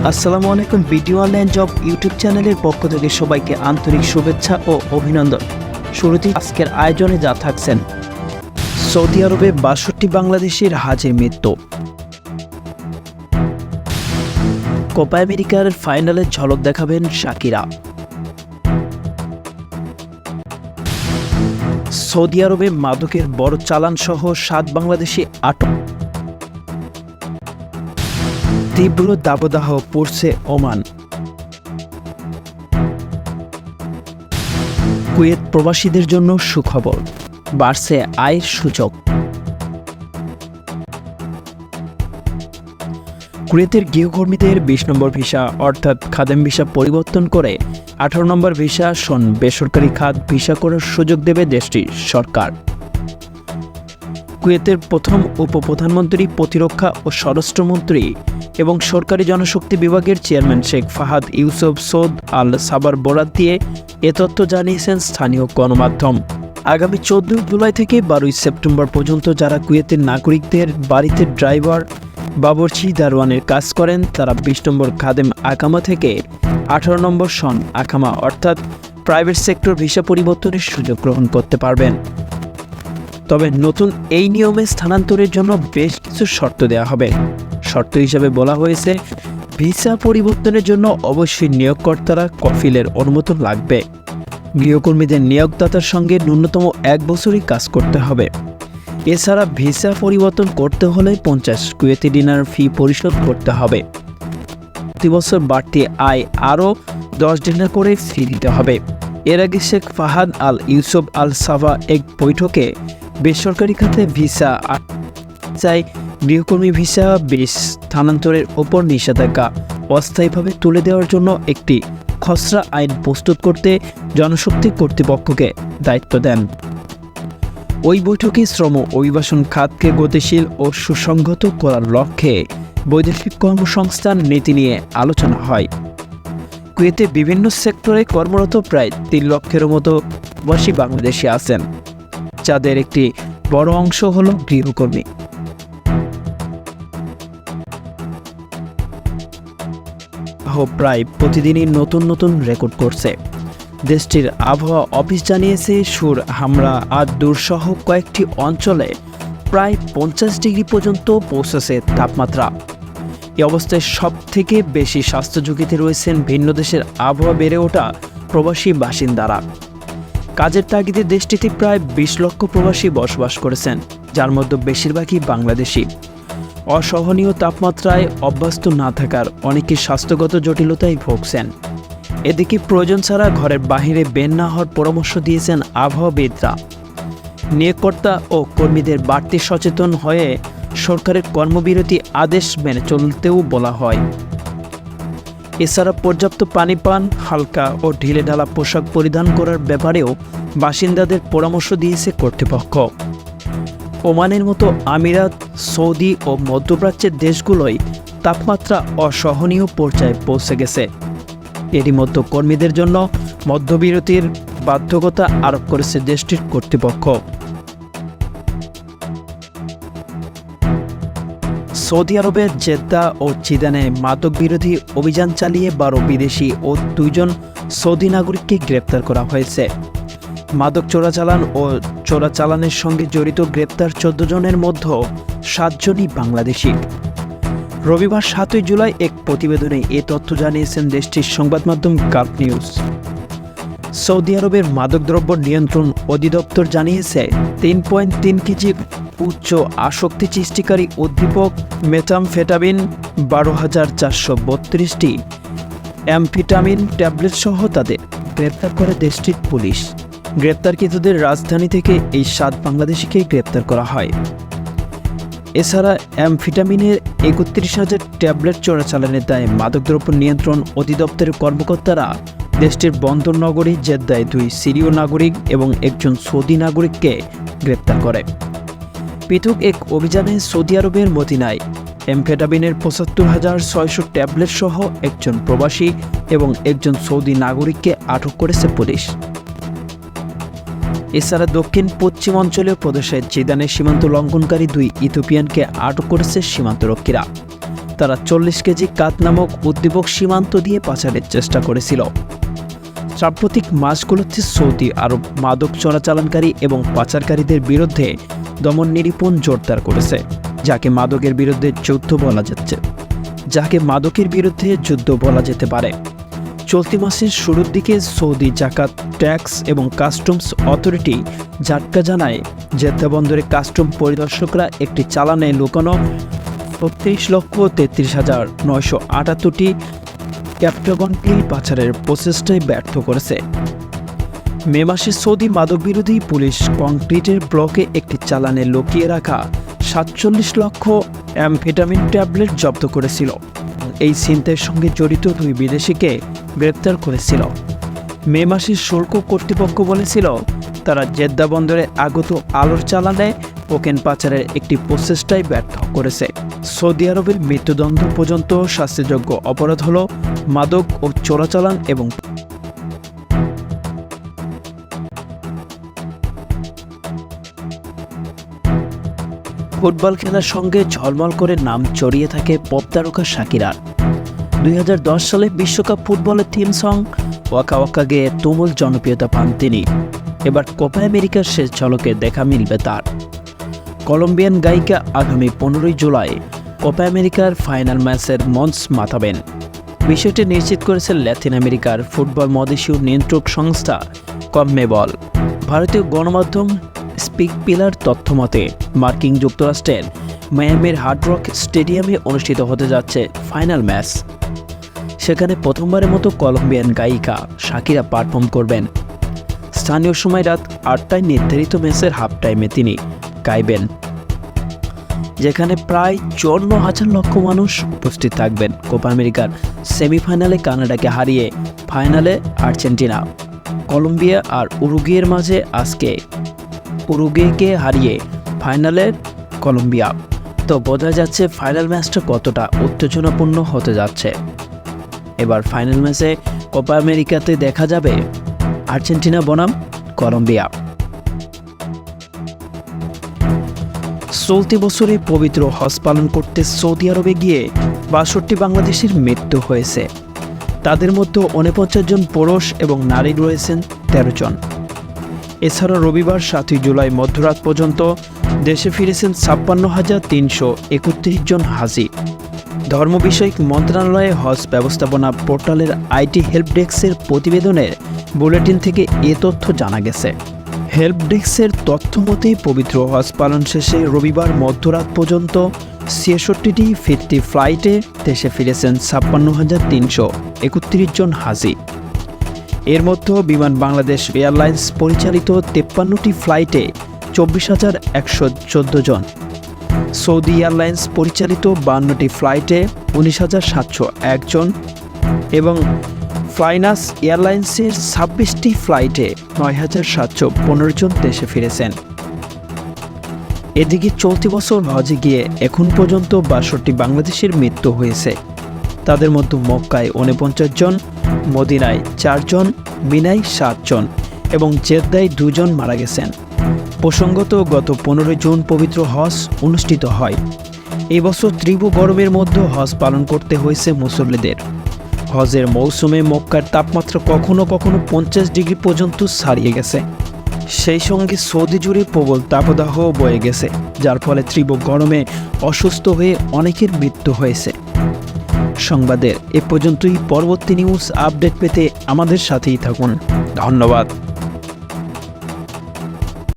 আসসালামু আলাইকুম। Video online job YouTube চ্যানেলের পক্ষ থেকে সবাইকে আন্তরিক শুভেচ্ছা ও অভিনন্দন। শুরুতেই আজকের আয়োজনে যা থাকছেন: সৌদি আরবে ৬২ বাংলাদেশির হাজির মৃত্যু, কোপা আমেরিকার ফাইনালের ঝলক দেখাবেন শাকিরা, সৌদি আরবে মাদকের বড় চালান সহ ৭ বাংলাদেশি আটক, তীব্র দাবদাহ পড়ছে ওমান, কুয়েত প্রবাসীদের জন্য সুখবর, বাড়ছে আয়ের সূচক। কুয়েতের গৃহকর্মীদের ২০ নম্বর ভিসা অর্থাৎ খাদেম ভিসা পরিবর্তন করে ১৮ নম্বর ভিসা সন বেসরকারি খাত ভিসা করার সুযোগ দেবে দেশটির সরকার। কুয়েতের প্রথম উপপ্রধানমন্ত্রী, প্রতিরক্ষা ও স্বরাষ্ট্রমন্ত্রী এবং সরকারি জনশক্তি বিভাগের চেয়ারম্যান শেখ ফাহাদ ইউসুফ সৌদ আল সাবার বরাত দিয়ে এ তথ্য জানিয়েছেন স্থানীয় গণমাধ্যম। আগামী ১৪ জুলাই থেকে ১২ সেপ্টেম্বর পর্যন্ত যারা কুয়েতের নাগরিকদের বাড়িতে ড্রাইভার, বাবুর্চি, দারোয়ানের কাজ করেন তারা ২০ নম্বর খাদেম আকামা থেকে ১৮ নম্বর সন আকামা অর্থাৎ প্রাইভেট সেক্টর ভিসা পরিবর্তনের সুযোগ গ্রহণ করতে পারবেন। তবে নতুন এই নিয়মে স্থানান্তরের জন্য বেশ কিছু শর্ত দেওয়া হবে। শর্ত হিসাবে বলা হয়েছে, ভিসা পরিবর্তনের জন্য অবশ্যই নিয়োগকর্তারা কফিলের অনুমোদন লাগবে। গৃহকর্মীদের নিয়োগদাতার সঙ্গে ন্যূনতম ১ বছরই কাজ করতে হবে। এছাড়া ভিসা পরিবর্তন করতে হলে ৫০ কুয়েতি দিনার ফি পরিশোধ করতে হবে। প্রতি বছর বাড়তি আয় আরও ১০ দিনার করে ফি দিতে হবে। এর আগে শেখ ফাহাদ আল ইউসুফ আল সাবা এক বৈঠকে বেসরকারি খাতে ভিসা চাই গৃহকর্মী ভিসা স্থানান্তরের ওপর নিষেধাজ্ঞা অস্থায়ীভাবে তুলে দেওয়ার জন্য একটি খসড়া আইন প্রস্তুত করতে জনশক্তি কর্তৃপক্ষকে দায়িত্ব দেন। ওই বৈঠকে শ্রম অভিবাসন খাতকে গতিশীল ও সুসংহত করার লক্ষ্যে বৈদেশিক কর্মসংস্থান নীতি নিয়ে আলোচনা হয়। কুয়েতে বিভিন্ন সেক্টরে কর্মরত প্রায় ৩ লক্ষেরও মতো প্রবাসী বাংলাদেশি আছেন, যাদের একটি বড় অংশ হল গৃহকর্মী। প্রায় প্রতিদিনই নতুন নতুন রেকর্ড করছে। দেশটির আবহাওয়া অফিস জানিয়েছে, সুর, হামরা আর দূরসহ কয়েকটি অঞ্চলে প্রায় ৫০ ডিগ্রি পর্যন্ত পৌঁছেছে তাপমাত্রা। এই অবস্থায় সব থেকে বেশি স্বাস্থ্য ঝুঁকিতে রয়েছেন ভিন্ন দেশের আবহাওয়া বেড়ে ওঠা প্রবাসী বাসিন্দারা। কাজের তাগিদে দেশটিতে প্রায় ২০ লক্ষ প্রবাসী বসবাস করেছেন, যার মধ্যে বেশিরভাগই বাংলাদেশি। অসহনীয় তাপমাত্রায় অভ্যস্ত না থাকার অনেকে স্বাস্থ্যগত জটিলতায় ভুগছেন। এদিকে প্রয়োজন ছাড়া ঘরের বাহিরে বের না হওয়ার পরামর্শ দিয়েছেন আবহাওয়াবিদরা। নিয়োগকর্তা ও কর্মীদের বাড়তি সচেতন হয়ে সরকারের কর্মবিরতি আদেশ মেনে চলতেও বলা হয়। এছাড়া পর্যাপ্ত পানি পান, হালকা ও ঢিলেঢালা পোশাক পরিধান করার ব্যাপারেও বাসিন্দাদের পরামর্শ দিয়েছে কর্তৃপক্ষ। ওমানের মতো আমিরাত, সৌদি ও মধ্যপ্রাচ্যের দেশগুলোয় তাপমাত্রা অসহনীয় পর্যায়ে পৌঁছে গেছে। এরই মধ্যে কর্মীদের জন্য মধ্যবিরতির বাধ্যকতা আরোপ করেছে দেশটির কর্তৃপক্ষ। সৌদি আরবের জেদ্দা ও জিদানে মাদক বিরোধী অভিযান চালিয়ে ১২ বিদেশি ও ২ জন সৌদি নাগরিককে গ্রেপ্তার করা হয়েছে। মাদক চোরাচালান ও চোরাচালানের সঙ্গে জড়িত গ্রেপ্তার ১৪ জনের মধ্যে ৭ জনই বাংলাদেশি। রবিবার ৭ই জুলাই এক প্রতিবেদনে এ তথ্য জানিয়েছেন দেশটির সংবাদ মাধ্যম গালফ নিউজ। সৌদি আরবের মাদকদ্রব্য নিয়ন্ত্রণ অধিদপ্তর জানিয়েছে, ৩.৩ কেজি উচ্চ আসক্তি সৃষ্টিকারী উদ্দীপক মেথামফেটামিন, ১২,৪৩২টি অ্যাম্ফিটামিন ট্যাবলেট সহ তাদের গ্রেপ্তার করে দেশটির পুলিশ। গ্রেপ্তারকৃতদের রাজধানী থেকে এই ৭ বাংলাদেশিকেই গ্রেপ্তার করা হয়। এছাড়া অ্যাম্ফিটামিনের ৩১,০০০ ট্যাবলেট চোরাচালানের দায়ে মাদকদ্রব্য নিয়ন্ত্রণ অধিদপ্তরের কর্মকর্তারা দেশটির বন্দর নগরী জেদ্দায় ২ সিরীয় নাগরিক এবং একজন সৌদি নাগরিককে গ্রেপ্তার করে। পৃথক এক অভিযানে সৌদি আরবের মদিনায় অ্যাম্ফেটামিনের ৭৫,৬০০ ট্যাবলেট সহ একজন প্রবাসী এবং একজন সৌদি নাগরিককে আটক করেছে পুলিশ। এছাড়া দক্ষিণ পশ্চিম অঞ্চলীয় প্রদেশের জিদানে সীমান্ত লঙ্ঘনকারী 2 ইথিওপিয়ানকে আটক করেছে সীমান্তরক্ষীরা। তারা 40 কেজি কাত নামক উদ্দীপক সীমান্ত দিয়ে পাচারের চেষ্টা করেছিল। সাম্প্রতিক মাসগুলোতে সৌদি আরব মাদক চোরাচালানকারী এবং পাচারকারীদের বিরুদ্ধে দমন নিরীক্ষণ জোরদার করেছে, যাকে মাদকের বিরুদ্ধে যুদ্ধ বলা যেতে পারে। চলতি মাসের শুরুর দিকে সৌদি জাকাত ট্যাক্স এবং কাস্টমস অথরিটি জাটকা জানায়, জেদ্দা বন্দরে কাস্টম পরিদর্শকরা একটি চালানে লুকানো ৩৬,৩৩,৯৭৮টি ক্যাপটাগন পিল পাচারের প্রচেষ্টায় ব্যর্থ করেছে। মে মাসে সৌদি মাদক বিরোধী পুলিশ কংক্রিটের ব্লকে একটি চালানে লুকিয়ে রাখা ৪৭ লক্ষ অ্যামফেটামিন ট্যাবলেট জব্দ করেছিল। এই ছিনতাইয়ের সঙ্গে জড়িত 2 বিদেশিকে গ্রেপ্তার করেছিল। মে মাসে শুল্ক কর্তৃপক্ষ বলেছিল, তারা জেদ্দা বন্দরে আগত আলোর চালানে কোকেন পাচারের একটি প্রচেষ্টায় ব্যর্থ করেছে। সৌদি আরবের মৃত্যুদণ্ড পর্যন্ত শাস্তিযোগ্য অপরাধ হল মাদক ও চোরাচালান এবং ফুটবল খেলার সঙ্গে ঝলমল করে নাম জড়িয়ে থাকে পপ তারকা শাকিরার। 2010 সালে বিশ্বকাপ ফুটবলের থিম সং ওয়াকা ওয়াকা গেয়ে তুমুল জনপ্রিয়তা পান তিনি। এবার কোপা আমেরিকার শেষ ঝলকে দেখা মিলবে তার। কলম্বিয়ান গায়িকা আগামী 15 জুলাই কোপা আমেরিকার ফাইনাল ম্যাচের মঞ্চ মাতাবেন। বিষয়টি নিশ্চিত করেছে ল্যাটিন আমেরিকার ফুটবল মহাদেশীয় নিয়ন্ত্রক সংস্থা কনমেবল। ভারতীয় গণমাধ্যম স্পিক পিলার তথ্যমতে মার্কিন যুক্তরাষ্ট্রের মায়ামির হার্ড রক স্টেডিয়ামে অনুষ্ঠিত হতে যাচ্ছে ফাইনাল ম্যাচ। সেখানে প্রথমবারের মতো কলম্বিয়ান গায়িকা শাকিরা পারফর্ম করবেন। স্থানীয় সময় রাত 8টায় নির্ধারিত ম্যাচের হাফ টাইমে তিনি গাইবেন, যেখানে প্রায় 54,000 লক্ষ মানুষ উপস্থিত থাকবেন। কোপা আমেরিকার সেমিফাইনালে কানাডাকে হারিয়ে ফাইনালে আর্জেন্টিনা, কলম্বিয়া আর উরুগুয়ের মাঝে আজকে উরুগুয়েকে হারিয়ে ফাইনালের কলম্বিয়া। তো বোঝা যাচ্ছে ফাইনাল ম্যাচটা কতটা উত্তেজনাপূর্ণ হতে যাচ্ছে। এবার ফাইনাল ম্যাচে কোপা আমেরিকাতে দেখা যাবে আর্জেন্টিনা বনাম কলম্বিয়া। চলতি বছরে পবিত্র হজ পালন করতে সৌদি আরবে গিয়ে 62 বাংলাদেশের মৃত্যু হয়েছে। তাদের মধ্যে 49 জন পুরুষ এবং নারী রয়েছেন 13 জন। এছাড়া রবিবার 7 জুলাই মধ্যরাত পর্যন্ত দেশে ফিরেছেন 56,331 জন হাজি। ধর্ম বিষয়ক মন্ত্রণালয়ে হজ ব্যবস্থাপনা পোর্টালের আইটি হেল্প ডেস্কের প্রতিবেদনের বুলেটিন থেকে এ তথ্য জানা গেছে। হেল্প ডেস্কের তথ্য মতে পবিত্র হজ পালন শেষে রবিবার মধ্যরাত পর্যন্ত 66টি ফিরতি ফ্লাইটে দেশে ফিরেছেন 56,331 জন হাজি। এর মধ্যে বিমান বাংলাদেশ এয়ারলাইন্স পরিচালিত 53টি ফ্লাইটে 24,114 জন, সৌদি এয়ারলাইন্স পরিচালিত 52টি ফ্লাইটে 19,701 জন এবং ফ্লাইনাস এয়ারলাইন্সের 26টি ফ্লাইটে 9,715 জন দেশে ফিরেছেন। এদিকে চলতি বছর হজে গিয়ে এখন পর্যন্ত 62 বাংলাদেশের মৃত্যু হয়েছে। তাদের মধ্যে মক্কায় 49 জন, মদিনায় 4 জন, মিনায় 7 জন এবং জেদ্দায় 2 জন মারা গেছেন। প্রসঙ্গত গত 15 জুন পবিত্র হজ অনুষ্ঠিত হয়। এই বছর তীব্র গরমের মধ্যে হজ পালন করতে হয়েছে মুসল্লিদের। হজের মৌসুমে মক্কার তাপমাত্রা কখনো কখনো 50 ডিগ্রি পর্যন্ত ছাড়িয়ে গেছে। সেই সঙ্গে সৌদি জুড়ে প্রবল তাপদাহ বয়ে গেছে, যার ফলে তীব্র গরমে অসুস্থ হয়ে অনেকের মৃত্যু হয়েছে। সংবাদের এ পর্যন্তই। পরবর্তী নিউজ আপডেট পেতে আমাদের সাথেই থাকুন। ধন্যবাদ।